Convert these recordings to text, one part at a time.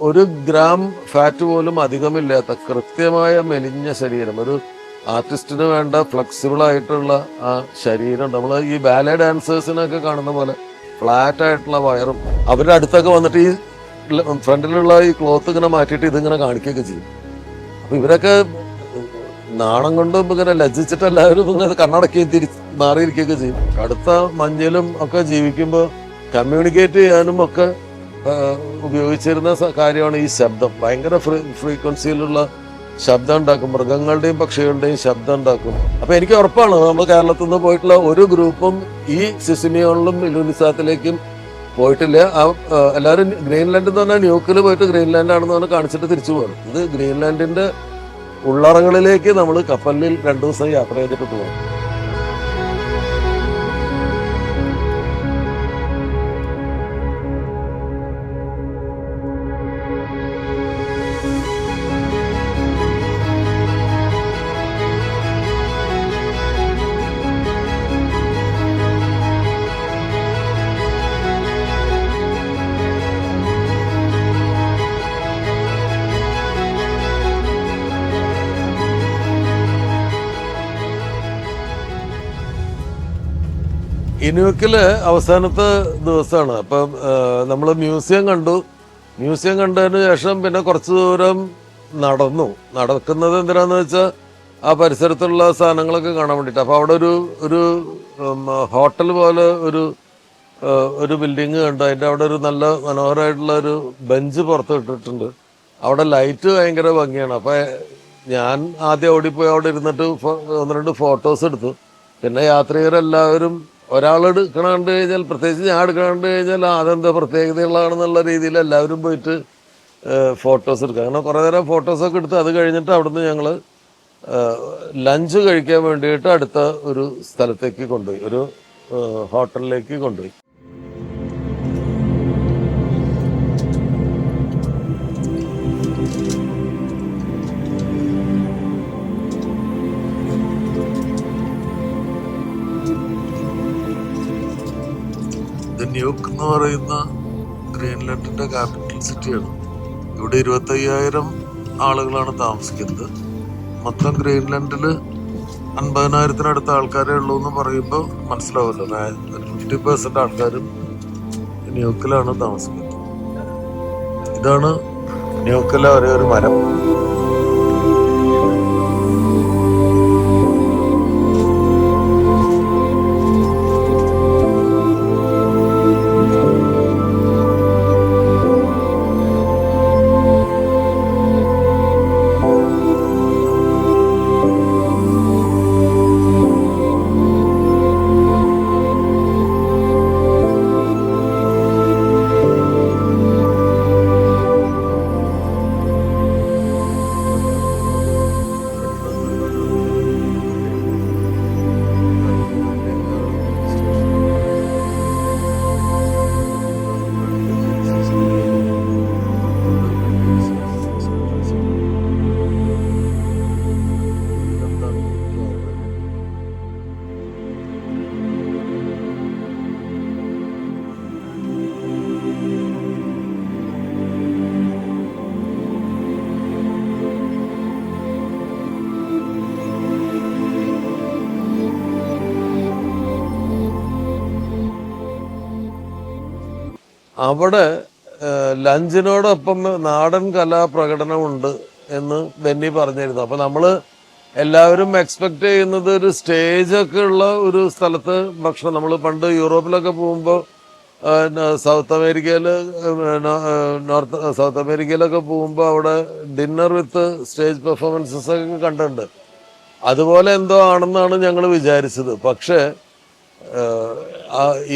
ഒരു gram fat പോലും അധികമില്ലാത്ത കൃത്യമായ മെലിഞ്ഞ ശരീരം, ഒരു ആർട്ടിസ്റ്റിന് വേണ്ട ഫ്ലെക്സിബിൾ ആയിട്ടുള്ള ആ ശരീരം. നമ്മൾ ഈ ബാലെ ഡാൻസേഴ്സിനൊക്കെ കാണുന്ന പോലെ ഫ്ലാറ്റ് ആയിട്ടുള്ള വയറും, അവരുടെ അടുത്തൊക്കെ വന്നിട്ട് ഈ ഫ്രണ്ടിലുള്ള ഈ ക്ലോത്ത് ഇങ്ങനെ മാറ്റിയിട്ട് ഇതിങ്ങനെ കാണിക്കുകയൊക്കെ ചെയ്യും. അപ്പൊ ഇവരൊക്കെ നാണം കൊണ്ടും ഇങ്ങനെ ലജ്ജിച്ചിട്ട് എല്ലാവരും ഇങ്ങനെ കണ്ണടക്കി മാറിയിരിക്കുകയൊക്കെ ചെയ്യും. അടുത്ത മഞ്ഞിലും ഒക്കെ ജീവിക്കുമ്പോൾ കമ്മ്യൂണിക്കേറ്റ് ചെയ്യാനും ഒക്കെ ഉപയോഗിച്ചിരുന്ന കാര്യമാണ് ഈ ശബ്ദം. ഭയങ്കര ഫ്രീക്വൻസിയിലുള്ള ശബ്ദം ഉണ്ടാക്കും, മൃഗങ്ങളുടെയും പക്ഷികളുടെയും ശബ്ദം ഉണ്ടാക്കും. അപ്പൊ എനിക്ക് ഉറപ്പാണ് നമ്മൾ കേരളത്തിൽ നിന്ന് പോയിട്ടുള്ള ഒരു ഗ്രൂപ്പും ഈ സിസിമിയോണിലും ഇലുനിസാത്തിലേക്കും പോയിട്ടില്ല. എല്ലാവരും ഗ്രീൻലാൻഡ് എന്ന് പറഞ്ഞാൽ ന്യൂക്കിൽ പോയിട്ട് ഗ്രീൻലാൻഡ് ആണെന്ന് പറഞ്ഞാൽ കാണിച്ചിട്ട് തിരിച്ചു പോകണം. ഇത് ഗ്രീൻലാൻഡിന്റെ ഉള്ളറകളിലേക്ക് നമ്മൾ കപ്പലിൽ 2 ദിവസം യാത്ര ചെയ്തിട്ട് പോകണം. ഇനുവക്കില് അവസാനത്തെ ദിവസമാണ്. അപ്പം നമ്മൾ മ്യൂസിയം കണ്ടു. മ്യൂസിയം കണ്ടതിന് ശേഷം പിന്നെ കുറച്ച് ദൂരം നടക്കുന്നത് എന്തിനാന്ന് വെച്ചാൽ ആ പരിസരത്തുള്ള സാധനങ്ങളൊക്കെ കാണാൻ വേണ്ടിയിട്ട്. അപ്പോൾ അവിടെ ഒരു ഹോട്ടൽ പോലെ ഒരു ബിൽഡിങ് കണ്ടു. അതിൻ്റെ അവിടെ ഒരു നല്ല മനോഹരമായിട്ടുള്ള ഒരു ബെഞ്ച് പുറത്ത് ഇട്ടിട്ടുണ്ട്. അവിടെ ലൈറ്റ് ഭയങ്കര ഭംഗിയാണ്. അപ്പം ഞാൻ ആദ്യം ഓടിപ്പോയി അവിടെ ഇരുന്നിട്ട് 1-2 ഫോട്ടോസ് എടുത്തു. പിന്നെ യാത്രികരെല്ലാവരും ഒരാൾ എടുക്കണ കണ്ടു കഴിഞ്ഞാൽ, പ്രത്യേകിച്ച് ഞാൻ എടുക്കണ കണ്ടു കഴിഞ്ഞാൽ അതെന്താ പ്രത്യേകതയുള്ളതാണെന്നുള്ള രീതിയിൽ എല്ലാവരും പോയിട്ട് ഫോട്ടോസ് എടുക്കുക. അങ്ങനെ കുറേ നേരം ഫോട്ടോസൊക്കെ എടുത്ത് അത് കഴിഞ്ഞിട്ട് അവിടുന്ന് ഞങ്ങൾ ലഞ്ച് കഴിക്കാൻ വേണ്ടിയിട്ട് അടുത്ത ഒരു സ്ഥലത്തേക്ക് കൊണ്ടുപോയി, ഒരു ഹോട്ടലിലേക്ക് കൊണ്ടുപോയി. ന്യൂക്ക് എന്ന് പറയുന്ന ഗ്രീൻലാൻഡിന്റെ ക്യാപിറ്റൽ സിറ്റിയാണ്. ഇവിടെ 25,000 ആളുകളാണ് താമസിക്കുന്നത്. മൊത്തം ഗ്രീൻലാൻഡിൽ 50,000-ത്തിനടുത്ത ആൾക്കാരേ ഉള്ളൂ എന്ന് പറയുമ്പോൾ മനസ്സിലാവുമല്ലോ. 50% ആൾക്കാരും ന്യൂക്കിലാണ് താമസിക്കുന്നത്. ഇതാണ് ന്യൂക്കിലെ ഒരേ ഒരു മരം. അവിടെ ലഞ്ചിനോടൊപ്പം നാടൻ കലാപ്രകടനമുണ്ട് എന്ന് ബെന്നി പറഞ്ഞിരുന്നു. അപ്പൊ നമ്മള് എല്ലാവരും എക്സ്പെക്ട് ചെയ്യുന്നത് ഒരു സ്റ്റേജൊക്കെ ഉള്ള ഒരു സ്ഥലത്ത് ഭക്ഷണം. നമ്മൾ പണ്ട് യൂറോപ്പിലൊക്കെ പോകുമ്പോൾ സൗത്ത് അമേരിക്കയിലൊക്കെ പോകുമ്പോൾ അവിടെ ഡിന്നർ വിത്ത് സ്റ്റേജ് പെർഫോമൻസസ് ഒക്കെ കണ്ടിട്ടുണ്ട്. അതുപോലെ എന്തോ ആണെന്നാണ് ഞങ്ങൾ വിചാരിച്ചത്. പക്ഷേ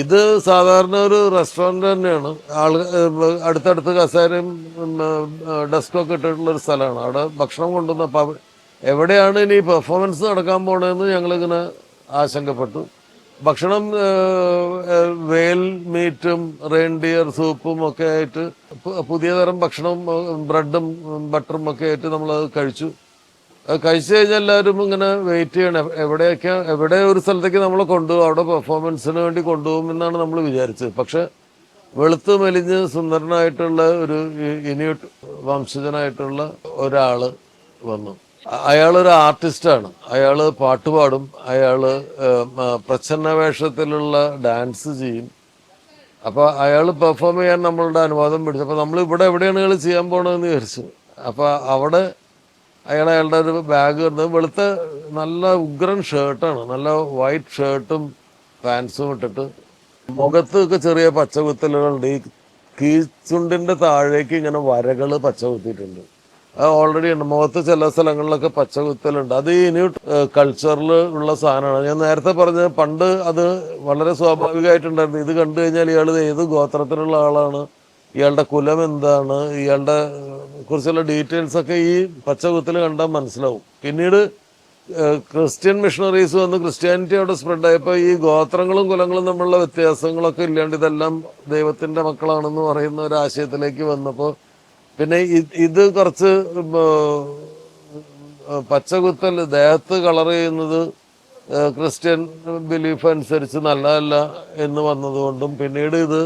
ഇത് സാധാരണ ഒരു റെസ്റ്റോറൻറ്റ് തന്നെയാണ്. അടുത്തടുത്ത് കസേരയും ഡെസ്കൊക്കെ ഇട്ടിട്ടുള്ള ഒരു സ്ഥലമാണ്. അവിടെ ഭക്ഷണം കൊണ്ടുവന്നപ്പോൾ എവിടെയാണ് ഇനി പെർഫോമൻസ് നടക്കാൻ പോണതെന്ന് ഞങ്ങളിങ്ങനെ ആശങ്കപ്പെട്ടു. ഭക്ഷണം വേൽ മീറ്റും റെയിൻഡിയർ സൂപ്പും ഒക്കെ ആയിട്ട് പുതിയ തരം ഭക്ഷണം, ബ്രെഡും ബട്ടറും ഒക്കെ ആയിട്ട് നമ്മളത് കഴിച്ചു കഴിഞ്ഞാൽ എല്ലാവരും ഇങ്ങനെ വെയിറ്റ് ചെയ്യണം. എവിടെ ഒരു സ്ഥലത്തേക്ക് നമ്മളെ കൊണ്ടുപോകും, അവിടെ പെർഫോമൻസിന് വേണ്ടി കൊണ്ടുപോകും എന്നാണ് നമ്മൾ വിചാരിച്ചത്. പക്ഷെ വെളുത്ത് മെലിഞ്ഞ് സുന്ദരനായിട്ടുള്ള ഒരു ഇനിയൂട്ട് വംശജനായിട്ടുള്ള ഒരാള് വന്നു. അയാളൊരു ആർട്ടിസ്റ്റാണ്. അയാള് പാട്ടുപാടും, അയാള് പ്രച്ഛന്ന വേഷത്തിലുള്ള ഡാൻസ് ചെയ്യും. അപ്പൊ അയാൾ പെർഫോം ചെയ്യാൻ നമ്മളുടെ അനുവാദം പിടിച്ചു. അപ്പൊ നമ്മൾ ഇവിടെ എവിടെയാണ് അയാൾ ചെയ്യാൻ പോണതെന്ന് വിചാരിച്ചു. അപ്പൊ അവിടെ അയാളുടെ ഒരു ബാഗ് കണ്ടത് വെളുത്ത നല്ല ഉഗ്രൻ ഷർട്ടാണ്, നല്ല വൈറ്റ് ഷർട്ടും പാൻസും ഇട്ടിട്ട് മുഖത്തൊക്കെ ചെറിയ പച്ചകുത്തലുകളുണ്ട്. ഈ കീച്ചുണ്ടിന്റെ താഴേക്ക് ഇങ്ങനെ വരകള് പച്ച കുത്തിയിട്ടുണ്ട്. അത് ഓൾറെഡി ഉണ്ട്. മുഖത്ത് ചില സ്ഥലങ്ങളിലൊക്കെ പച്ച കുത്തലുണ്ട്. അത് ഇനി കൾച്ചറിൽ ഉള്ള സാധനമാണ്. ഞാൻ നേരത്തെ പറഞ്ഞ പണ്ട് അത് വളരെ സ്വാഭാവികമായിട്ടുണ്ടായിരുന്നു. ഇത് കണ്ടു കഴിഞ്ഞാൽ ഇയാൾ ഏത് ഗോത്രത്തിലുള്ള ആളാണ്, ഇയാളുടെ കുലം എന്താണ്, ഇയാളുടെ കുറിച്ചുള്ള ഡീറ്റെയിൽസ് ഒക്കെ ഈ പച്ച കുത്തൽ കണ്ടാൽ മനസ്സിലാവും. പിന്നീട് ക്രിസ്ത്യൻ മിഷണറീസ് വന്ന് ക്രിസ്ത്യാനിറ്റി അവിടെ സ്പ്രെഡായപ്പോൾ ഈ ഗോത്രങ്ങളും കുലങ്ങളും തമ്മിലുള്ള വ്യത്യാസങ്ങളൊക്കെ ഇല്ലാണ്ട് ഇതെല്ലാം ദൈവത്തിന്റെ മക്കളാണെന്ന് പറയുന്ന ഒരു ആശയത്തിലേക്ക് വന്നപ്പോൾ പിന്നെ ഇത് കുറച്ച് പച്ചകുത്തൽ ദേഹത്ത് കളർ ചെയ്യുന്നത് ക്രിസ്ത്യൻ ബിലീഫ് അനുസരിച്ച് നല്ലതല്ല എന്ന് വന്നതുകൊണ്ടും പിന്നീട് ഇത്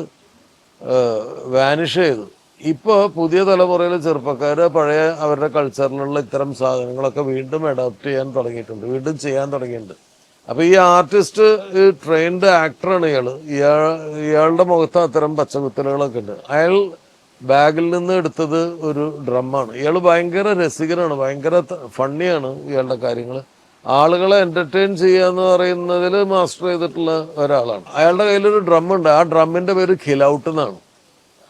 വാനിഷ് ചെയ്തു. ഇപ്പോൾ പുതിയ തലമുറയിലെ ചെറുപ്പക്കാർ പഴയ അവരുടെ കൾച്ചറിലുള്ള ഇത്തരം സാധനങ്ങളൊക്കെ വീണ്ടും അഡോപ്റ്റ് ചെയ്യാൻ തുടങ്ങിയിട്ടുണ്ട്, വീണ്ടും ചെയ്യാൻ തുടങ്ങിയിട്ടുണ്ട്. അപ്പോൾ ഈ ആർട്ടിസ്റ്റ് ട്രെയിൻഡ് ആക്ടറാണ് ഇയാളുടെ മുഖത്ത് അത്തരം പച്ചകുത്തലുകളൊക്കെ ഉണ്ട്. അയാൾ ബാഗിൽ നിന്ന് എടുത്തത് ഒരു ഡ്രമ്മാണ്. ഇയാൾ ഭയങ്കര രസികനാണ്, ഭയങ്കര ഫണ്ണിയാണ് ഇയാളുടെ കാര്യങ്ങൾ. ആളുകളെ എന്റർടൈൻ ചെയ്യുക എന്ന് പറയുന്നതിൽ മാസ്റ്റർ ചെയ്തിട്ടുള്ള ഒരാളാണ്. അയാളുടെ കയ്യിലൊരു ഡ്രമ്മുണ്ട്. ആ ഡ്രമ്മിന്റെ പേര് ഖിലൗട്ട് എന്നാണ്.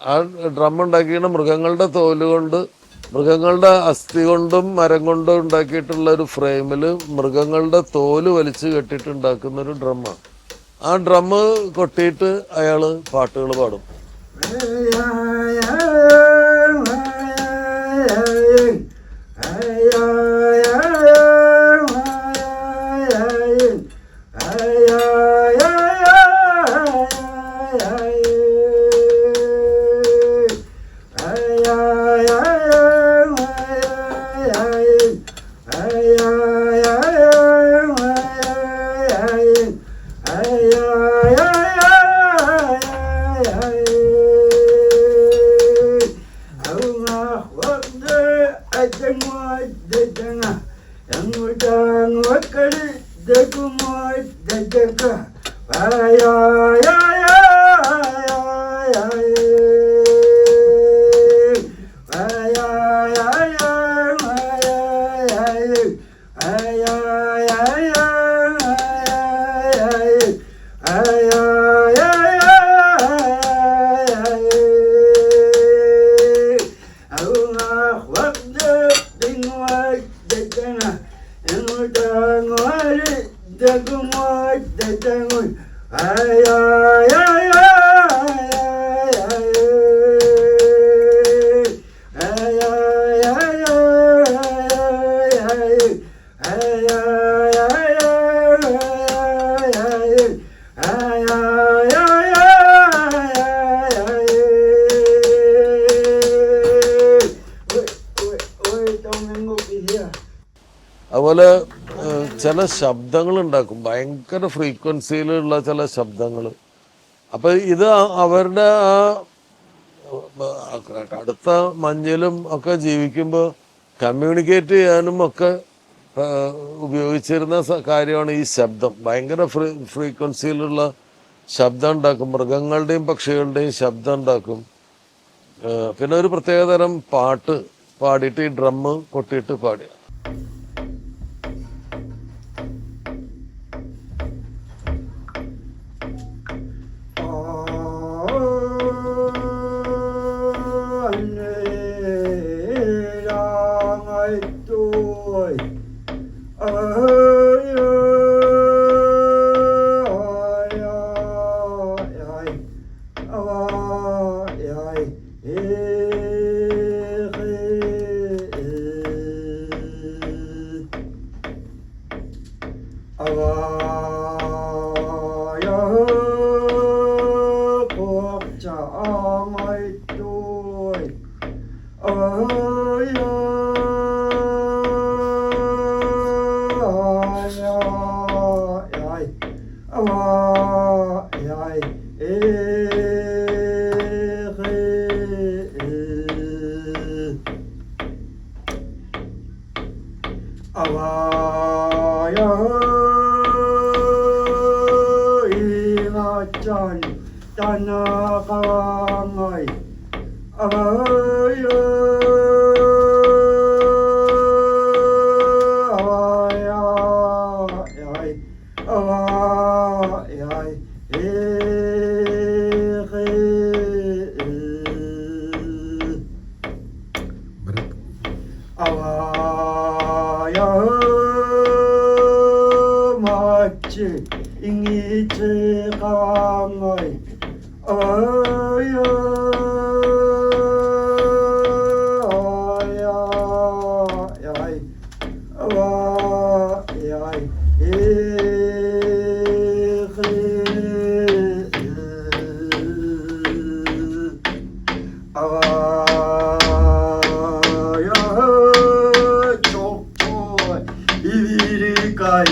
ആ ഡ്രം ഉണ്ടാക്കിയിട്ട് മൃഗങ്ങളുടെ തോല് കൊണ്ട്, മൃഗങ്ങളുടെ അസ്ഥി കൊണ്ടും മരം കൊണ്ടും ഉണ്ടാക്കിയിട്ടുള്ള ഒരു ഫ്രെയിമിൽ മൃഗങ്ങളുടെ തോല് വലിച്ചു കെട്ടിയിട്ട് ഉണ്ടാക്കുന്ന ഒരു ഡ്രമ്മാണ്. ആ ഡ്രമ്മ് കൊട്ടിയിട്ട് അയാൾ പാട്ടുകൾ പാടും. അതുപോലെ ചില ശബ്ദങ്ങൾ ഉണ്ടാക്കും, ഭയങ്കര ഫ്രീക്വൻസിയിലുള്ള ചില ശബ്ദങ്ങൾ. അപ്പൊ ഇത് അവരുടെ ആ അടുത്ത മഞ്ഞിലും ഒക്കെ ജീവിക്കുമ്പോൾ കമ്മ്യൂണിക്കേറ്റ് ചെയ്യാനും ഒക്കെ ഉപയോഗിച്ചിരുന്ന കാര്യമാണ് ഈ ശബ്ദം. ഭയങ്കര ഫ്രീക്വൻസിയിലുള്ള ശബ്ദം ഉണ്ടാക്കും, മൃഗങ്ങളുടെയും പക്ഷികളുടെയും ശബ്ദം ഉണ്ടാക്കും. പിന്നെ ഒരു പ്രത്യേകതരം പാട്ട് പാടിയിട്ട് ഈ ഡ്രമ്മ് കൊട്ടിയിട്ട് പാടി. 아와야 이나짠 따나강아이 아와야 아와야 야이 아와야 아와야 마치 잉이체 강아이 아와야 아와야 야이 아와야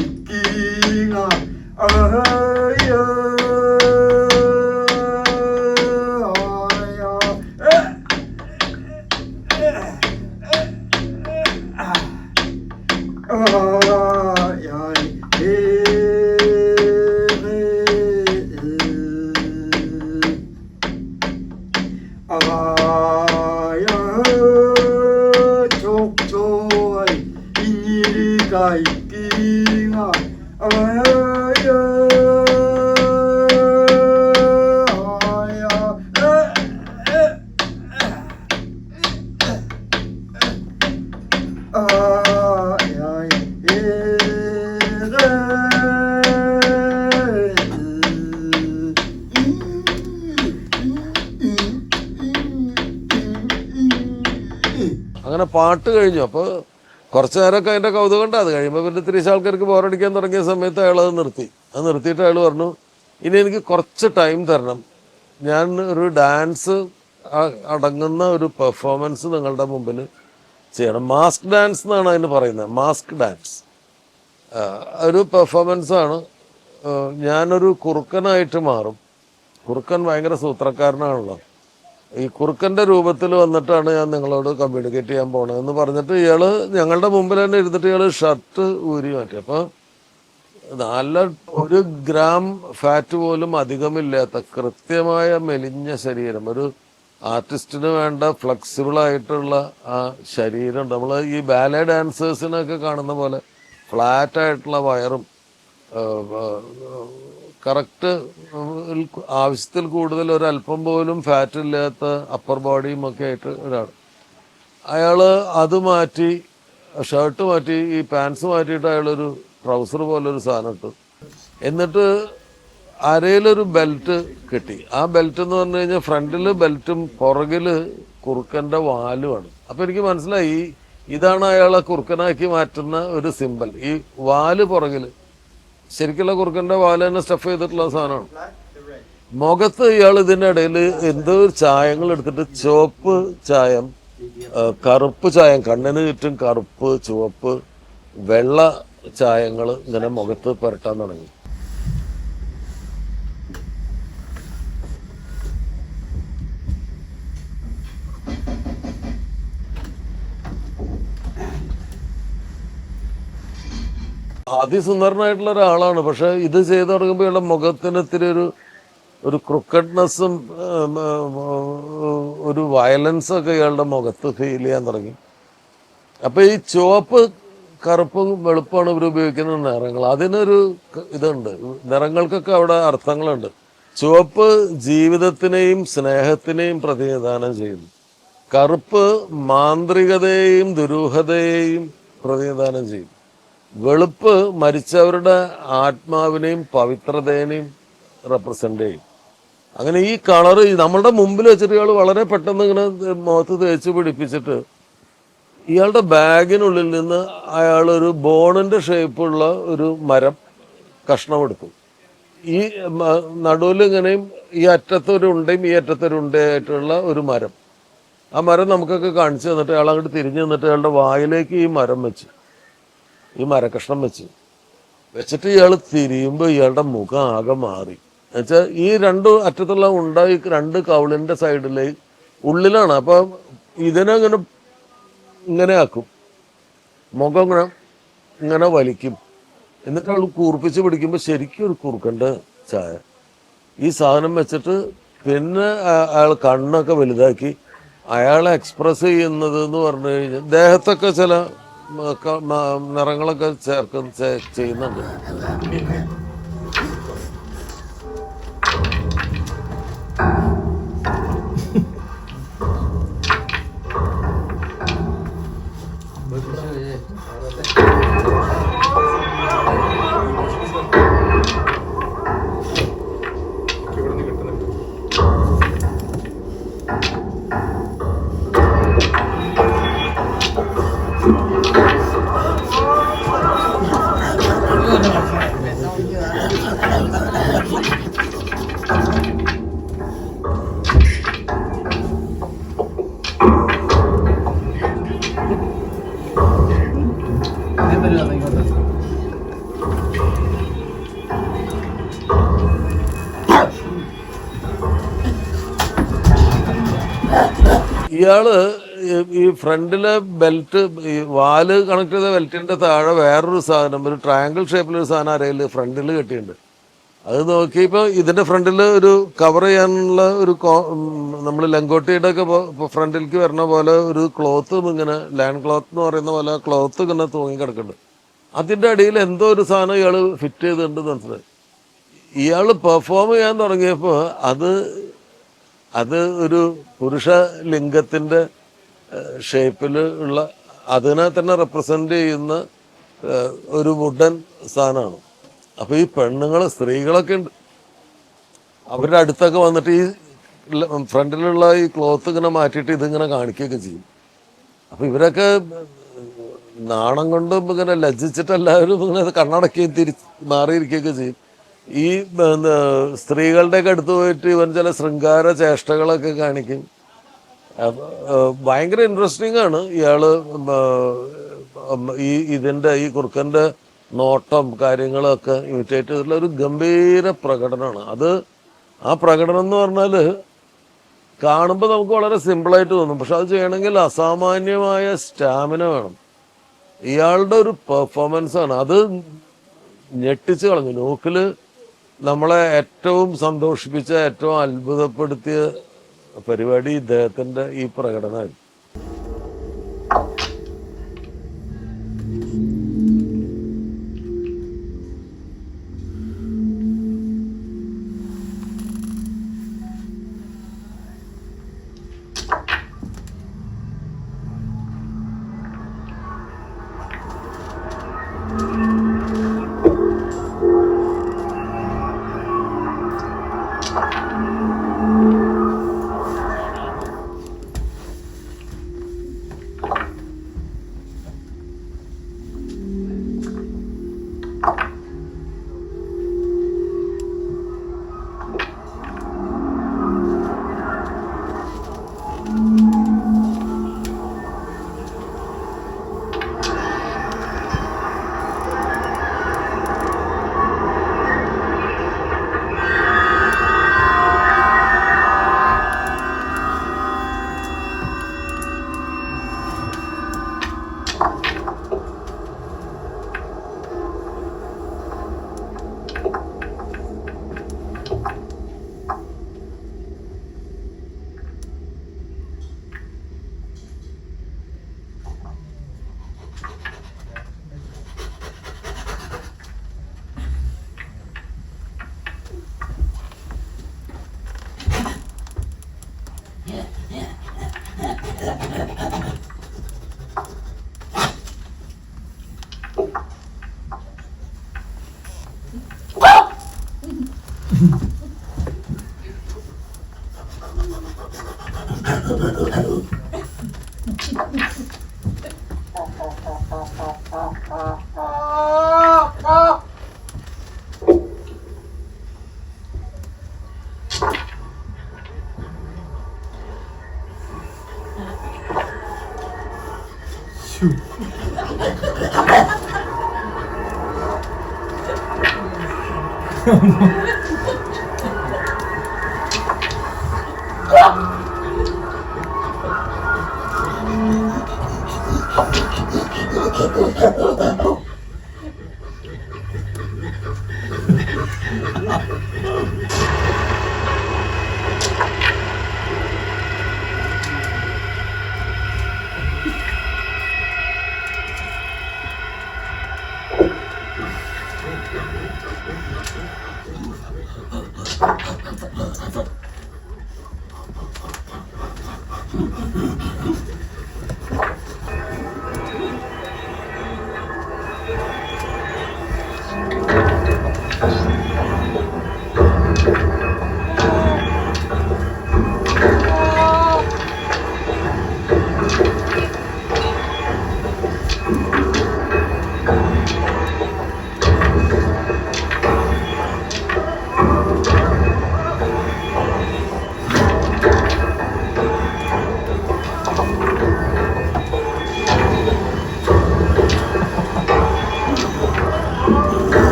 Ivirikaikinga aya 족조이 인일이가 있기가 അങ്ങനെ പാട്ട് കഴിഞ്ഞു. അപ്പോൾ കുറച്ച് നേരമൊക്കെ അതിൻ്റെ കൗതുകം ഉണ്ട്. അത് കഴിയുമ്പോൾ പിന്നെ തിരിച്ച് ആൾക്കാർക്ക് ബോറടിക്കാൻ തുടങ്ങിയ സമയത്ത് അയാൾ അത് നിർത്തിയിട്ട് അയാൾ പറഞ്ഞു, ഇനി എനിക്ക് കുറച്ച് ടൈം തരണം, ഞാൻ ഒരു ഡാൻസ് അടങ്ങുന്ന ഒരു പെർഫോമൻസ് നിങ്ങളുടെ മുമ്പിൽ ചെയ്യണം. മാസ്ക് ഡാൻസ് എന്നാണ് അതിന് പറയുന്നത്. മാസ്ക് ഡാൻസ് ഒരു പെർഫോമൻസാണ്. ഞാനൊരു കുറുക്കനായിട്ട് മാറും. കുറുക്കൻ ഭയങ്കര സൂത്രക്കാരനാണല്ലോ. ഈ കുറുക്കൻ്റെ രൂപത്തിൽ വന്നിട്ടാണ് ഞാൻ നിങ്ങളോട് കമ്മ്യൂണിക്കേറ്റ് ചെയ്യാൻ പോണതെന്ന് പറഞ്ഞിട്ട് ഇയാൾ ഞങ്ങളുടെ മുമ്പിൽ തന്നെ ഇരുന്നിട്ട് ഇയാൾ ഷർട്ട് ഊരി മാറ്റി. അപ്പോൾ നല്ല 1 ഗ്രാം ഫാറ്റ് പോലും അധികമില്ലാത്ത കൃത്യമായ മെലിഞ്ഞ ശരീരം, ഒരു ആർട്ടിസ്റ്റിന് വേണ്ട ഫ്ലെക്സിബിളായിട്ടുള്ള ആ ശരീരം. നമ്മൾ ഈ ബാലെ ഡാൻസേഴ്സിനൊക്കെ കാണുന്ന പോലെ ഫ്ലാറ്റായിട്ടുള്ള വയറും കറക്റ്റ് ആവശ്യത്തിൽ കൂടുതൽ ഒരല്പം പോലും ഫാറ്റ് ഇല്ലാത്ത അപ്പർ ബോഡിയും ഒക്കെ ആയിട്ട് ഒരാൾ. അയാൾ അത് മാറ്റി, ഷർട്ട് മാറ്റി, ഈ പാൻസ് മാറ്റിയിട്ട് അയാളൊരു ട്രൗസർ പോലൊരു സാധനം ഇട്ടു. എന്നിട്ട് അരയിലൊരു ബെൽറ്റ് കെട്ടി. ആ ബെൽറ്റ് എന്ന് പറഞ്ഞു കഴിഞ്ഞാൽ ഫ്രണ്ടിൽ ബെൽറ്റും പുറകിൽ കുറുക്കൻ്റെ വാലുമാണ്. അപ്പോൾ എനിക്ക് മനസ്സിലായി ഇതാണ് അയാളെ കുറുക്കനാക്കി മാറ്റുന്ന ഒരു സിമ്പൽ. ഈ വാല് പുറകിൽ ശരിക്കുള്ള കുറുക്കൻ്റെ വാല് തന്നെ സ്റ്റഫ് ചെയ്തിട്ടുള്ള സാധനമാണ്. മുഖത്ത് ഇയാൾ ഇതിൻ്റെ ഇടയിൽ എന്തോ ഒരു ചായങ്ങൾ എടുത്തിട്ട് ചുവപ്പ് ചായം, കറുപ്പ് ചായം, കണ്ണിന് ചുറ്റും കറുപ്പ്, ചുവപ്പ്, വെള്ള ചായങ്ങൾ ഇങ്ങനെ മുഖത്ത് പുരട്ടാൻ തുടങ്ങി. അതിസുന്ദരനായിട്ടുള്ള ഒരാളാണ്. പക്ഷെ ഇത് ചെയ്തു തുടങ്ങുമ്പോൾ ഇയാളുടെ മുഖത്തിന് ഇത്തിരി ഒരു ക്രിക്കറ്റ്നെസ്സും ഒരു വയലൻസൊക്കെ ഇയാളുടെ മുഖത്ത് ഫീൽ ചെയ്യാൻ തുടങ്ങി. അപ്പോൾ ഈ ചുവപ്പ്, കറുപ്പും വെളുപ്പാണ് ഇവർ ഉപയോഗിക്കുന്ന നിറങ്ങൾ. അതിനൊരു ഇതുണ്ട്, നിറങ്ങൾക്കൊക്കെ അവിടെ അർത്ഥങ്ങളുണ്ട്. ചുവപ്പ് ജീവിതത്തിനെയും സ്നേഹത്തിനെയും പ്രതിനിധാനം ചെയ്യുന്നു. കറുപ്പ് മാന്ത്രികതയെയും ദുരൂഹതയെയും പ്രതിനിധാനം ചെയ്യും. വെളുപ്പ് മരിച്ചവരുടെ ആത്മാവിനെയും പവിത്രതേനെയും റെപ്രസെൻ്റ് ചെയ്യും. അങ്ങനെ ഈ കളറ് നമ്മളുടെ മുമ്പിൽ വെച്ചിട്ട് ഇയാൾ വളരെ പെട്ടെന്ന് ഇങ്ങനെ മുഖത്ത് തേച്ച് പിടിപ്പിച്ചിട്ട് ഇയാളുടെ ബാഗിനുള്ളിൽ നിന്ന് അയാളൊരു ബോണിൻ്റെ ഷേപ്പുള്ള ഒരു മരം കഷ്ണമെടുത്തു. ഈ നടുവിൽ ഇങ്ങനെയും ഈ അറ്റത്തൊരു ഉണ്ടയും ഈ അറ്റത്തൊരു ഉണ്ടയായിട്ടുള്ള ഒരു മരം. ആ മരം നമുക്കൊക്കെ കാണിച്ചു തന്നിട്ട് അയാൾ അങ്ങോട്ട് തിരിഞ്ഞു നിന്നിട്ട് അയാളുടെ വായിലേക്ക് ഈ മരം വെച്ച്, ഈ മരക്കഷ്ണം വെച്ചിട്ട് ഇയാൾ തിരിയുമ്പോൾ ഇയാളുടെ മുഖം ആകെ മാറി. എന്നുവെച്ചാൽ ഈ 2 അറ്റത്തുള്ള ഉണ്ട ഈ 2 കവിളിൻ്റെ സൈഡിലേക്ക് ഉള്ളിലാണ്. അപ്പം ഇതിനങ്ങനെ ഇങ്ങനെ ആക്കും, മുഖം ഇങ്ങനെ ഇങ്ങനെ വലിക്കും, എന്നിട്ട് അവൾ കൂർപ്പിച്ച് പിടിക്കുമ്പോൾ ശരിക്കും ഒരു കുറുക്കൻ്റെ ചായ. ഈ സാധനം വെച്ചിട്ട് പിന്നെ അയാൾ കണ്ണൊക്കെ വലുതാക്കി അയാളെ എക്സ്പ്രസ് ചെയ്യുന്നത് എന്ന് പറഞ്ഞു കഴിഞ്ഞാൽ ദേഹത്തൊക്കെ ചില നിറങ്ങളൊക്കെ ചെയ്യുന്നുണ്ട്. ഇയാള് ഈ ഫ്രണ്ടിലെ ബെൽറ്റ്, ഈ വാല് കണക്ട് ചെയ്ത ബെൽറ്റിന്റെ താഴെ വേറൊരു സാധനം, ഒരു ട്രയാങ്കിൾ ഷേപ്പിലൊരു സാധനം അരയിൽ ഫ്രണ്ടിൽ കെട്ടിയിട്ടുണ്ട്. അത് നോക്കിയപ്പോൾ ഇതിന്റെ ഫ്രണ്ടിൽ ഒരു കവർ ചെയ്യാനുള്ള ഒരു നമ്മൾ ലങ്കോട്ടിയുടെ ഒക്കെ ഫ്രണ്ടിലേക്ക് വരുന്ന പോലെ ഒരു ക്ലോത്ത്, ഇങ്ങനെ ലാൻഡ് ക്ലോത്ത് എന്ന് പറയുന്ന പോലെ ക്ലോത്ത് ഇങ്ങനെ തൂങ്ങി കിടക്കുന്നുണ്ട്. അതിന്റെ അടിയിൽ എന്തോ ഒരു സാധനം ഇയാൾ ഫിറ്റ് ചെയ്തിട്ടുണ്ട് മനസ്സിലായി. ഇയാൾ പെർഫോം ചെയ്യാൻ തുടങ്ങിയപ്പോൾ അത് ഒരു പുരുഷ ലിംഗത്തിന്റെ ഷേപ്പിൽ ഉള്ള, അതിനെ തന്നെ റെപ്രസെന്റ് ചെയ്യുന്ന ഒരു വുഡൻ സാധനമാണ്. അപ്പൊ ഈ പെണ്ണുങ്ങൾ, സ്ത്രീകളൊക്കെ ഉണ്ട്, അവരുടെ അടുത്തൊക്കെ വന്നിട്ട് ഈ ഫ്രണ്ടിലുള്ള ഈ ക്ലോത്ത് ഇങ്ങനെ മാറ്റിയിട്ട് ഇതിങ്ങനെ കാണിക്കുകയൊക്കെ ചെയ്യും. അപ്പൊ ഇവരൊക്കെ നാണം കൊണ്ടും ഇങ്ങനെ ലജ്ജിച്ചിട്ട് എല്ലാവരും ഇങ്ങനെ കണ്ണടക്കുകയും മാറിയിരിക്കുകയൊക്കെ ചെയ്യും. ഈ സ്ത്രീകളുടെയൊക്കെ അടുത്ത് പോയിട്ട് ഇവൻ ചില ശൃംഗാര ചേഷ്ടകളൊക്കെ കാണിക്കും. ഭയങ്കര ഇൻട്രസ്റ്റിംഗ് ആണ് ഇയാള്. ഈ കുറുക്കന്റെ നോട്ടം കാര്യങ്ങളൊക്കെ ഇമിറ്റേറ്റ് ചെയ്തിട്ടുള്ള ഒരു ഗംഭീര പ്രകടനമാണ്. ആ പ്രകടനം എന്ന് പറഞ്ഞാല് കാണുമ്പോൾ നമുക്ക് വളരെ സിമ്പിളായിട്ട് തോന്നും, പക്ഷെ അത് ചെയ്യണമെങ്കിൽ അസാമാന്യമായ സ്റ്റാമിന വേണം. ഇയാളുടെ ഒരു പെർഫോമൻസ് ആണ് അത് ഞെട്ടിച്ച് കളഞ്ഞു. നോക്കില് നമ്മളെ ഏറ്റവും സന്തോഷിപ്പിച്ച, ഏറ്റവും അത്ഭുതപ്പെടുത്തിയ പരിപാടി ഇദ്ദേഹത്തിന്റെ ഈ പ്രകടനമായിരുന്നു.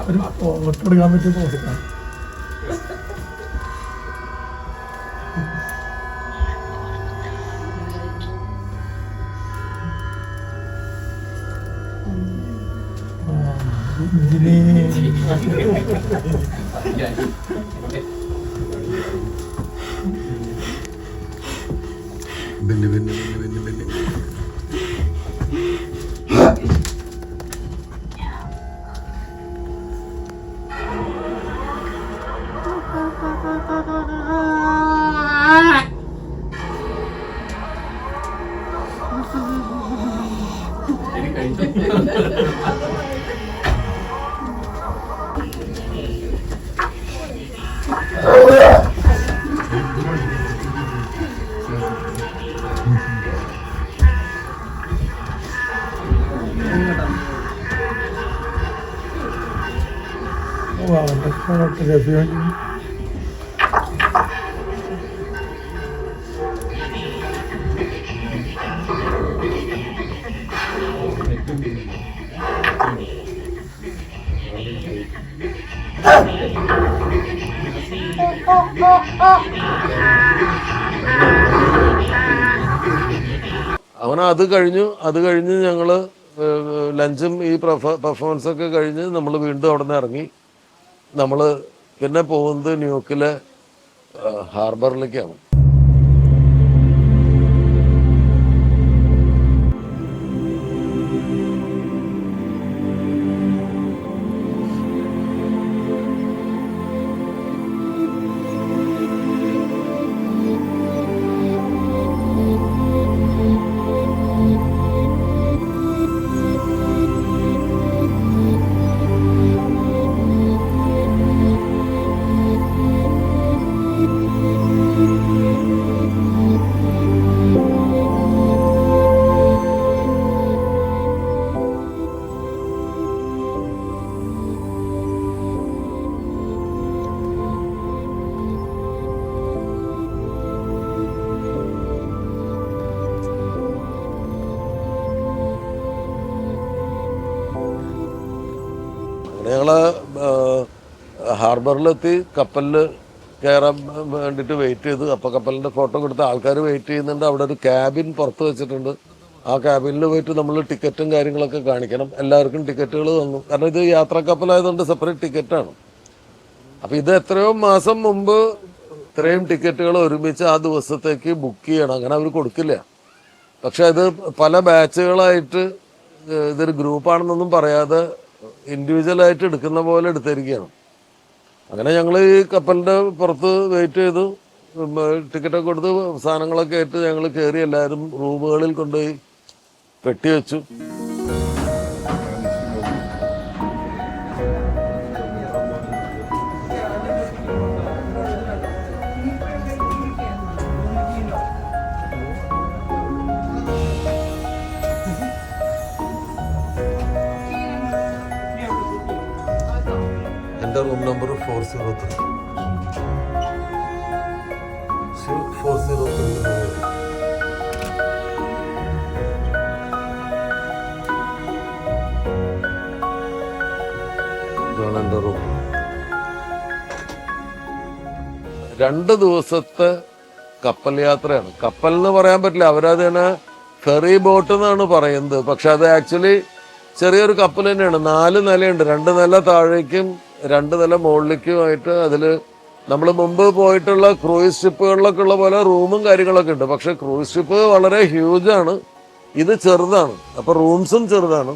ഒരു ഫോട്ടോ എടുക്കാൻ പറ്റിയ പോസ്റ്റാണ്. Wow, that's not a review. അത് കഴിഞ്ഞ് ഞങ്ങൾ ലഞ്ചും ഈ പെർഫോമൻസൊക്കെ കഴിഞ്ഞ് നമ്മൾ വീണ്ടും അവിടെ നിന്ന് ഇറങ്ങി. നമ്മൾ പിന്നെ പോകുന്നത് ന്യൂയോർക്കിലെ ഹാർബറിലേക്കാണ്. ഹാർബറിലെത്തി കപ്പലിൽ കയറാൻ വേണ്ടിയിട്ട് വെയിറ്റ് ചെയ്തു. അപ്പോൾ കപ്പലിൻ്റെ ഫോട്ടോ കൊടുത്ത് ആൾക്കാർ വെയിറ്റ് ചെയ്യുന്നുണ്ട്. അവിടെ ഒരു ക്യാബിൻ പുറത്ത് വെച്ചിട്ടുണ്ട്. ആ ക്യാബിനിൽ പോയിട്ട് നമ്മൾ ടിക്കറ്റും കാര്യങ്ങളൊക്കെ കാണിക്കണം. എല്ലാവർക്കും ടിക്കറ്റുകൾ തന്നു. കാരണം ഇത് യാത്രാ കപ്പലായതുകൊണ്ട് സെപ്പറേറ്റ് ടിക്കറ്റാണ്. അപ്പം ഇത് എത്രയോ മാസം മുമ്പ് ഇത്രയും ടിക്കറ്റുകൾ ഒരുമിച്ച് ആ ദിവസത്തേക്ക് ബുക്ക് ചെയ്യണം. അങ്ങനെ അവർ കൊടുക്കില്ല. പക്ഷെ അത് പല ബാച്ചുകളായിട്ട് ഇതൊരു ഗ്രൂപ്പാണെന്നൊന്നും പറയാതെ ഇൻഡിവിജ്വലായിട്ട് എടുക്കുന്ന പോലെ എടുത്തിരിക്കുകയാണ്. അങ്ങനെ ഞങ്ങൾ ഈ കപ്പലിൻ്റെ പുറത്ത് വെയിറ്റ് ചെയ്തു. ടിക്കറ്റൊക്കെ കൊടുത്ത് സാധനങ്ങളൊക്കെ ആയിട്ട് ഞങ്ങൾ കയറി. എല്ലാവരും റൂമുകളിൽ കൊണ്ടുപോയി പെട്ടി വെച്ചു. എൻ്റെ റൂം നമ്പർ 403. 403. ഇതാണ് എൻ്റെ റൂം. 2 ദിവസത്തെ കപ്പൽ യാത്രയാണ്. കപ്പൽ എന്ന് പറയാൻ പറ്റില്ല, അവരതിനെ ഫെറി ബോട്ട് എന്നാണ് പറയുന്നത്. പക്ഷെ അത് ആക്ച്വലി ചെറിയൊരു കപ്പൽ തന്നെയാണ്. 4 നിലയുണ്ട്. 2 നില താഴേക്കും 2 നില മുകളിലേക്കുമായിട്ട്. അതിൽ നമ്മൾ മുമ്പ് പോയിട്ടുള്ള ക്രൂയിസ് ഷിപ്പുകളിലൊക്കെ ഉള്ള പോലെ റൂമും കാര്യങ്ങളൊക്കെ ഉണ്ട്. പക്ഷെ ക്രൂയിസ് ഷിപ്പ് വളരെ ഹ്യൂജാണ്, ഇത് ചെറുതാണ്. അപ്പോൾ റൂംസും ചെറുതാണ്.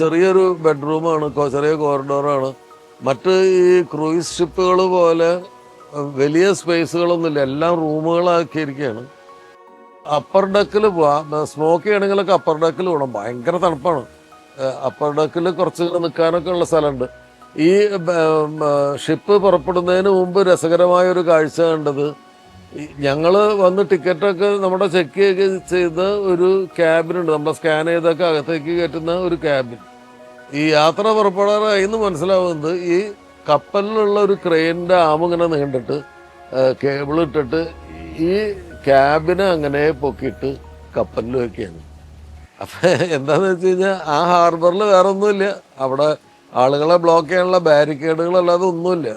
ചെറിയൊരു ബെഡ്റൂമാണ്, ചെറിയ കോറിഡോറാണ്. മറ്റ് ഈ ക്രൂയിസ് ഷിപ്പുകൾ പോലെ വലിയ സ്പേസുകളൊന്നുമില്ല, എല്ലാം റൂമുകളാക്കിയിരിക്കുകയാണ്. അപ്പർ ഡെക്കിൽ പോവാം. സ്മോക്ക് ചെയ്യണമെങ്കിലൊക്കെ അപ്പർ ഡെക്കിൽ പോകണം. ഭയങ്കര തണുപ്പാണ്. അപ്പർ ഡെക്കിൽ കുറച്ച് നിൽക്കാനൊക്കെ ഉള്ള സ്ഥലമുണ്ട്. ഈ ഷിപ്പ് പുറപ്പെടുന്നതിന് മുമ്പ് രസകരമായ ഒരു കാഴ്ച കണ്ടത്, ഞങ്ങൾ വന്ന് ടിക്കറ്റൊക്കെ നമ്മുടെ ചെക്ക് ചെയ്ത ഒരു ക്യാബിനുണ്ട്. നമ്മൾ സ്കാൻ ചെയ്തൊക്കെ അകത്തേക്ക് കയറ്റുന്ന ഒരു ക്യാബിൻ. ഈ യാത്ര പുറപ്പെടാറായി എന്ന് മനസ്സിലാവുന്നത് ഈ കപ്പലിലുള്ള ഒരു ക്രെയിനിൻ്റെ ആമിങ്ങനെ നീണ്ടിട്ട് കേബിൾ ഇട്ടിട്ട് ഈ ക്യാബിനെ അങ്ങനെ പൊക്കിയിട്ട് കപ്പലിൽ വയ്ക്കുകയാണ്. അപ്പം എന്താണെന്ന് വെച്ച് കഴിഞ്ഞാൽ ആ ഹാർബറിൽ വേറെ ഒന്നുമില്ല. അവിടെ ആളുകളെ ബ്ലോക്ക് ചെയ്യാനുള്ള ബാരിക്കേഡുകളല്ലാതെ ഒന്നുമില്ല.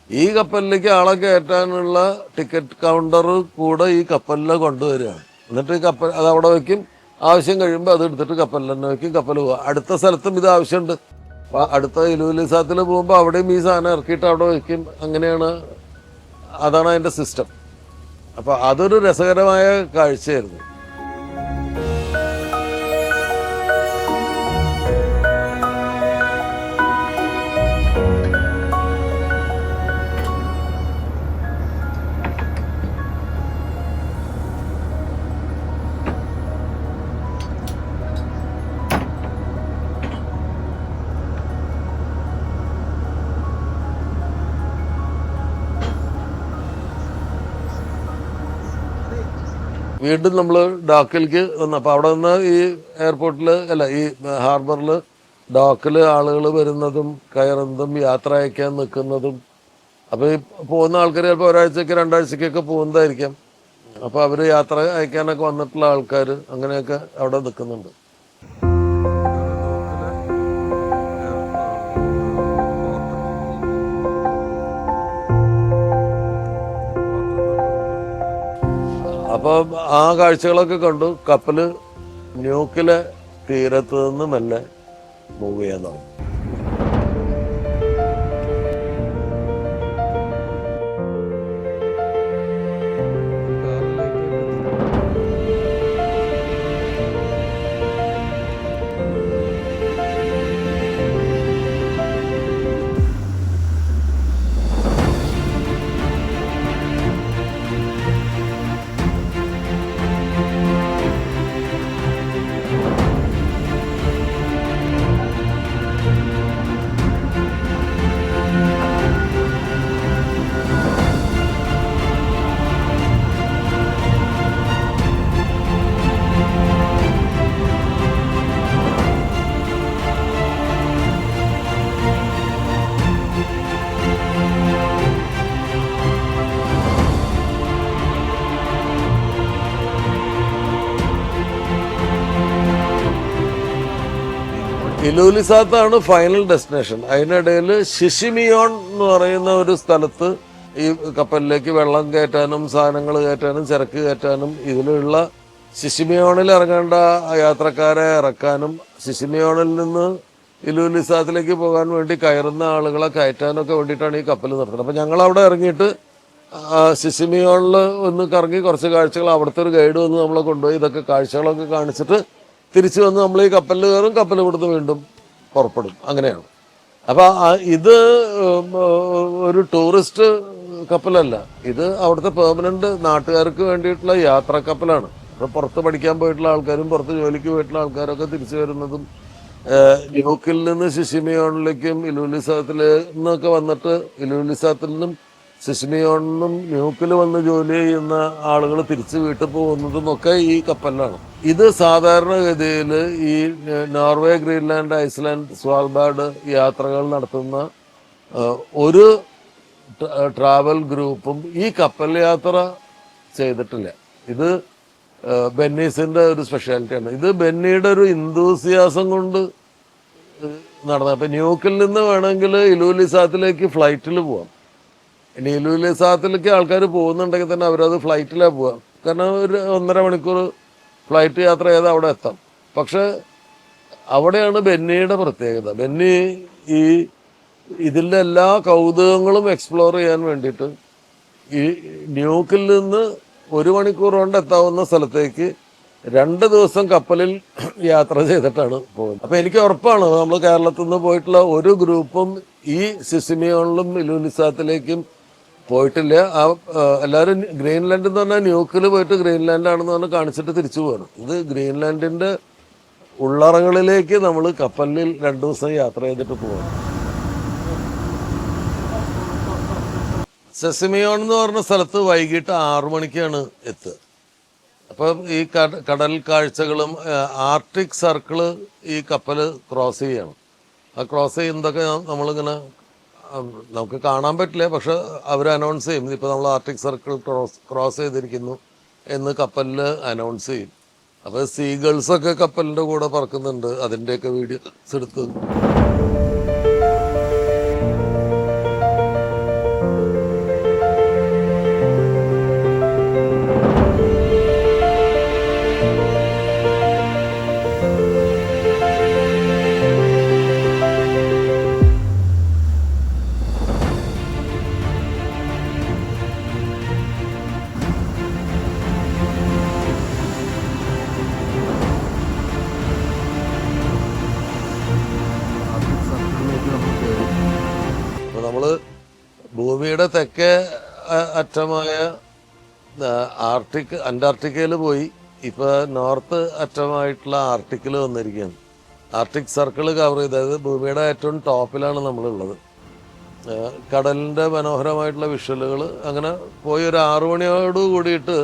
ഈ കപ്പലിലേക്ക് ആളെ കയറ്റാനുള്ള ടിക്കറ്റ് കൗണ്ടർ കൂടെ ഈ കപ്പലിൽ കൊണ്ടുവരികയാണ്. എന്നിട്ട് ഈ കപ്പൽ അത് അവിടെ വയ്ക്കും. ആവശ്യം കഴിയുമ്പോൾ അത് എടുത്തിട്ട് കപ്പലിൽ തന്നെ വയ്ക്കും. കപ്പൽ പോവുക. അടുത്ത സ്ഥലത്തും ഇത് ആവശ്യമുണ്ട്. അപ്പോൾ അടുത്ത ഇലുലിസാത്തിൽ പോകുമ്പോൾ അവിടെയും ഈ സാധനം ഇറക്കിയിട്ട് അവിടെ വയ്ക്കും. അങ്ങനെയാണ്, അതാണ് അതിൻ്റെ സിസ്റ്റം. അപ്പോൾ അതൊരു രസകരമായ കാഴ്ചയായിരുന്നു. വീണ്ടും നമ്മൾ ഡോക്കിലേക്ക് വന്നു. അപ്പോൾ അവിടെ നിന്ന് ഈ എയർപോർട്ടിൽ ഈ ഹാർബറിൽ ഡോക്കിൽ ആളുകൾ വരുന്നതും കയറുന്നതും യാത്ര അയക്കാൻ നിൽക്കുന്നതും. അപ്പോൾ ഈ പോകുന്ന ആൾക്കാർ ചിലപ്പോൾ ഒരാഴ്ചയ്ക്ക് 2 ആഴ്ചക്കൊക്കെ പോകുന്നതായിരിക്കാം. അപ്പോൾ അവർ യാത്ര അയക്കാനൊക്കെ വന്നിട്ടുള്ള ആൾക്കാർ അങ്ങനെയൊക്കെ അവിടെ നിൽക്കുന്നുണ്ട്. അപ്പോൾ ആ കാഴ്ചകളൊക്കെ കണ്ടു. കപ്പൽ ന്യൂക്കിലെ തീരത്ത് നിന്ന് മെല്ലെ മൂവ് ചെയ്യാൻ തുടങ്ങി. ഇലൂലിസാത്താണ് ഫൈനൽ ഡെസ്റ്റിനേഷൻ. അതിനിടയിൽ ഷിഷിമിയോൺ എന്ന് പറയുന്ന ഒരു സ്ഥലത്ത് ഈ കപ്പലിലേക്ക് വെള്ളം കയറ്റാനും സാധനങ്ങൾ കയറ്റാനും ചരക്ക് കയറ്റാനും ഇതിലുള്ള ഷിഷിമിയോണിൽ ഇറങ്ങേണ്ട യാത്രക്കാരെ ഇറക്കാനും ഷിഷിമിയോണിൽ നിന്ന് ഇലൂലിസാത്തിലേക്ക് പോകാൻ വേണ്ടി കയറുന്ന ആളുകളെ കയറ്റാനൊക്കെ വേണ്ടിയിട്ടാണ് ഈ കപ്പൽ നിർത്തുന്നത്. അപ്പം ഞങ്ങളവിടെ ഇറങ്ങിയിട്ട് ഷിഷിമിയോണിൽ ഒന്ന് കറങ്ങി കുറച്ച് കാഴ്ചകൾ, അവിടുത്തെ ഒരു ഗൈഡ് വന്ന് നമ്മളെ കൊണ്ടുപോയി ഇതൊക്കെ കാഴ്ചകളൊക്കെ കാണിച്ചിട്ട് തിരിച്ചു വന്ന് നമ്മൾ ഈ കപ്പലിൽ കയറും, കപ്പൽ ഇവിടുന്ന് വീണ്ടും പുറപ്പെടും. അങ്ങനെയാണ്. അപ്പം ഇത് ഒരു ടൂറിസ്റ്റ് കപ്പലല്ല, ഇത് അവിടുത്തെ പെർമനന്റ് നാട്ടുകാർക്ക് വേണ്ടിയിട്ടുള്ള യാത്രാ കപ്പലാണ്. അപ്പം പുറത്ത് പഠിക്കാൻ പോയിട്ടുള്ള ആൾക്കാരും പുറത്ത് ജോലിക്ക് പോയിട്ടുള്ള ആൾക്കാരൊക്കെ തിരിച്ചു വരുന്നതും ന്യൂക്കിൽ നിന്ന് ഷിഷിമിയോണിലേക്കും ഇലൂലിസാത്തിൽ നിന്നൊക്കെ വന്നിട്ട് ഇലൂലിസാത്തിൽ നിന്നും ഷിഷിമിയോണിനും ന്യൂക്കിൽ വന്ന് ജോലി ചെയ്യുന്ന ആളുകൾ തിരിച്ച് വീട്ടിൽ പോകുന്നതും ഒക്കെ ഈ കപ്പലിലാണ്. ഇത് സാധാരണഗതിയിൽ ഈ നോർവേ, ഗ്രീൻലാൻഡ്, ഐസ്ലാൻഡ്, സ്വാൽബാർഡ് യാത്രകൾ നടത്തുന്ന ഒരു ട്രാവൽ ഗ്രൂപ്പും ഈ കപ്പൽ യാത്ര ചെയ്തിട്ടില്ല. ഇത് ബെന്നീസിന്റെ ഒരു സ്പെഷ്യാലിറ്റിയാണ്. ഇത് ബെന്നിയുടെ ഒരു ഇന്തൂസിയാസം കൊണ്ട് നടന്നത്. അപ്പം ന്യൂക്കിൽ നിന്ന് വേണമെങ്കിൽ ഇലൂലിസാത്തിലേക്ക് ഫ്ലൈറ്റിൽ പോവാം. ഇനി ഇലൂലിസാത്തിലേക്ക് ആൾക്കാർ പോകുന്നുണ്ടെങ്കിൽ തന്നെ അവരത് ഫ്ലൈറ്റിലാണ് പോവുക. കാരണം ഒരു 1.5 മണിക്കൂർ ഫ്ലൈറ്റ് യാത്ര ചെയ്ത് അവിടെ എത്താം. പക്ഷെ അവിടെയാണ് ബെന്നിയുടെ പ്രത്യേകത. ബെന്നി ഈ ഇതിൻ്റെ എല്ലാ കൗതുകങ്ങളും എക്സ്പ്ലോർ ചെയ്യാൻ വേണ്ടിയിട്ട് ഈ ന്യൂക്കിൽ നിന്ന് 1 മണിക്കൂർ കൊണ്ട് എത്താവുന്ന സ്ഥലത്തേക്ക് 2 ദിവസം കപ്പലിൽ യാത്ര ചെയ്തിട്ടാണ് പോകുന്നത്. അപ്പം എനിക്ക് ഉറപ്പാണ് നമ്മൾ കേരളത്തിൽ നിന്ന് പോയിട്ടുള്ള ഒരു ഗ്രൂപ്പും ഈ ഷിഷിമിയോണിലും ഇലൂലിസാത്തിലേക്കും പോയിട്ടില്ല. എല്ലാവരും ഗ്രീൻലാൻഡ് എന്ന് പറഞ്ഞാൽ ന്യൂക്കിൽ പോയിട്ട് ഗ്രീൻലാൻഡാണെന്ന് പറഞ്ഞ് കാണിച്ചിട്ട് തിരിച്ചു പോകണം. ഇത് ഗ്രീൻലാൻഡിൻ്റെ ഉള്ളറകളിലേക്ക് നമ്മൾ കപ്പലിൽ 2 ദിവസം യാത്ര ചെയ്തിട്ട് പോകണം. സെസിമിയോൺ എന്ന് പറഞ്ഞ സ്ഥലത്ത് വൈകിട്ട് 6 മണിക്കാണ് എത്തുക. അപ്പം ഈ കടൽ കാഴ്ചകളും ആർട്ടിക് സർക്കിള് ഈ കപ്പൽ ക്രോസ് ചെയ്യണം. ആ ക്രോസ് ചെയ്യുന്നതൊക്കെ നമ്മളിങ്ങനെ നമുക്ക് കാണാൻ പറ്റില്ല, പക്ഷെ അവർ അനൗൺസ് ചെയ്യും. ഇപ്പോൾ നമ്മൾ ആർട്ടിക് സർക്കിൾ ക്രോസ് ചെയ്തിരിക്കുന്നു എന്ന് കപ്പലിൽ അനൗൺസ് ചെയ്യും. അപ്പോൾ സീഗൾസൊക്കെ കപ്പലിൻ്റെ കൂടെ പറക്കുന്നുണ്ട്. അതിൻ്റെയൊക്കെ വീഡിയോസ് എടുത്ത് ഭൂമിയുടെ തെക്കേ അറ്റമായ അന്റാർട്ടിക്കയിൽ പോയി ഇപ്പോൾ നോർത്ത് അറ്റമായിട്ടുള്ള ആർട്ടിക്കിൽ വന്നിരിക്കുകയാണ്. ആർട്ടിക് സർക്കിൾ കവർ ചെയ്ത്, അതായത് ഭൂമിയുടെ ഏറ്റവും ടോപ്പിലാണ് നമ്മളുള്ളത്. കടലിൻ്റെ മനോഹരമായിട്ടുള്ള വിഷ്വലുകൾ അങ്ങനെ പോയി ഒരു 6 മണിയോട് കൂടിയിട്ട്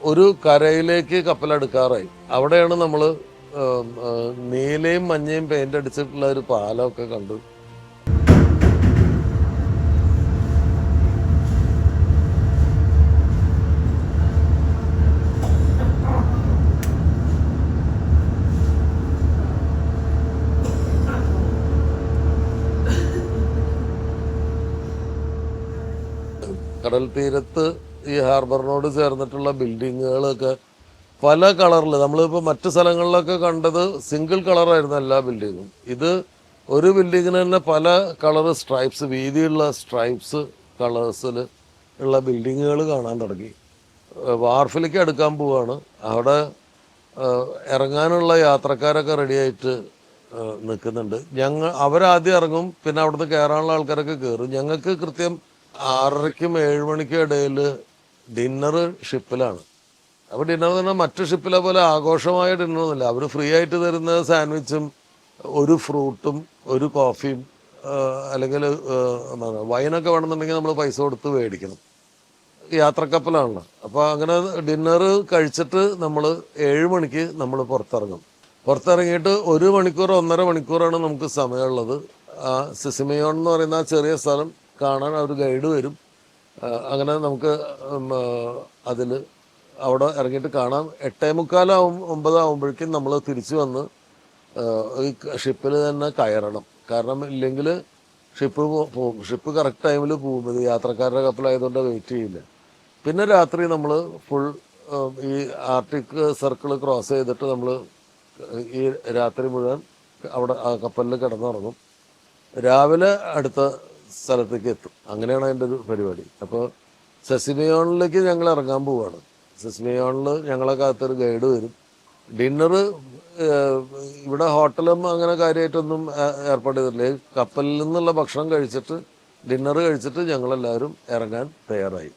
ഒരു കരയിലേക്ക് കപ്പലെടുക്കാറായി. അവിടെയാണ് നമ്മൾ നീലയും മഞ്ഞയും പെയിൻ്റ് അടിച്ചിട്ടുള്ള ഒരു പാലമൊക്കെ കണ്ടു. കടൽ തീരത്ത് ഈ ഹാർബറിനോട് ചേർന്നിട്ടുള്ള ബിൽഡിങ്ങുകളൊക്കെ പല കളറിൽ, നമ്മളിപ്പോൾ മറ്റു സ്ഥലങ്ങളിലൊക്കെ കണ്ടത് സിംഗിൾ കളറായിരുന്നു എല്ലാ ബിൽഡിങ്ങും. ഇത് ഒരു ബിൽഡിങ്ങിന് തന്നെ പല കളർ സ്ട്രൈപ്സ്, വീതിയുള്ള സ്ട്രൈപ്സ് കളേഴ്സിൽ ഉള്ള ബിൽഡിങ്ങുകൾ കാണാൻ തുടങ്ങി. വാർഫിലേക്ക് അടുക്കാൻ പോവാണ്. അവിടെ ഇറങ്ങാനുള്ള യാത്രക്കാരൊക്കെ റെഡിയായിട്ട് നിൽക്കുന്നുണ്ട്. അവരാദ്യം ഇറങ്ങും, പിന്നെ അവിടുന്ന് കയറാനുള്ള ആൾക്കാരൊക്കെ കയറും. ഞങ്ങൾക്ക് കൃത്യം 6:30-ക്കും 7 മണിക്കും ഇടയിൽ ഡിന്നർ ഷിപ്പിലാണ്. അപ്പോൾ ഡിന്നർ എന്ന് പറഞ്ഞാൽ മറ്റു ഷിപ്പിലെ പോലെ ആഘോഷമായ ഡിന്നറൊന്നുമില്ല. അവർ ഫ്രീ ആയിട്ട് തരുന്ന സാൻഡ്വിച്ചും ഒരു ഫ്രൂട്ടും ഒരു കോഫിയും അല്ലെങ്കിൽ വൈനൊക്കെ വേണമെന്നുണ്ടെങ്കിൽ നമ്മൾ പൈസ കൊടുത്ത് മേടിക്കണം. യാത്രക്കപ്പലാണല്ലോ. അപ്പോൾ അങ്ങനെ ഡിന്നർ കഴിച്ചിട്ട് നമ്മൾ 7 മണിക്ക് നമ്മൾ പുറത്തിറങ്ങും. പുറത്തിറങ്ങിയിട്ട് 1 മണിക്കൂർ 1.5 മണിക്കൂറാണ് നമുക്ക് സമയമുള്ളത്. സിസിമിയോൺ എന്ന് പറയുന്ന ആ ചെറിയ സ്ഥലം കാണാൻ അവർ ഗൈഡ് വരും. അങ്ങനെ നമുക്ക് അതിൽ അവിടെ ഇറങ്ങിയിട്ട് കാണാം. 8:45 9 ആകുമ്പോഴേക്കും നമ്മൾ തിരിച്ചു വന്ന് ഈ ഷിപ്പിൽ തന്നെ കയറണം. കാരണം ഇല്ലെങ്കിൽ ഷിപ്പ് പോകും. ഷിപ്പ് കറക്റ്റ് ടൈമിൽ പോകും. ഇത് യാത്രക്കാരുടെ കപ്പലായതുകൊണ്ട് വെയിറ്റ് ചെയ്യില്ല. പിന്നെ രാത്രി നമ്മൾ ഫുൾ ഈ ആർട്ടിക് സർക്കിൾ ക്രോസ് ചെയ്തിട്ട് നമ്മൾ ഈ രാത്രി മുഴുവൻ അവിടെ ആ കപ്പലിൽ കിടന്നുറങ്ങും. രാവിലെ അടുത്ത സ്ഥലത്തേക്ക് എത്തും. അങ്ങനെയാണ് അതിൻ്റെ ഒരു പരിപാടി. അപ്പോൾ സെസിമിയോണിലേക്ക് ഞങ്ങൾ ഇറങ്ങാൻ പോവുകയാണ്. സെസിമിയോണിൽ ഞങ്ങളെ കാത്തൊരു ഗൈഡ് വരും. ഡിന്നറ് ഇവിടെ ഹോട്ടലും അങ്ങനെ കാര്യമായിട്ടൊന്നും ഏർപ്പാട് ചെയ്തിട്ടില്ല. കപ്പലിൽ നിന്നുള്ള ഭക്ഷണം കഴിച്ചിട്ട് ഡിന്നർ കഴിച്ചിട്ട് ഞങ്ങളെല്ലാവരും ഇറങ്ങാൻ തയ്യാറായി.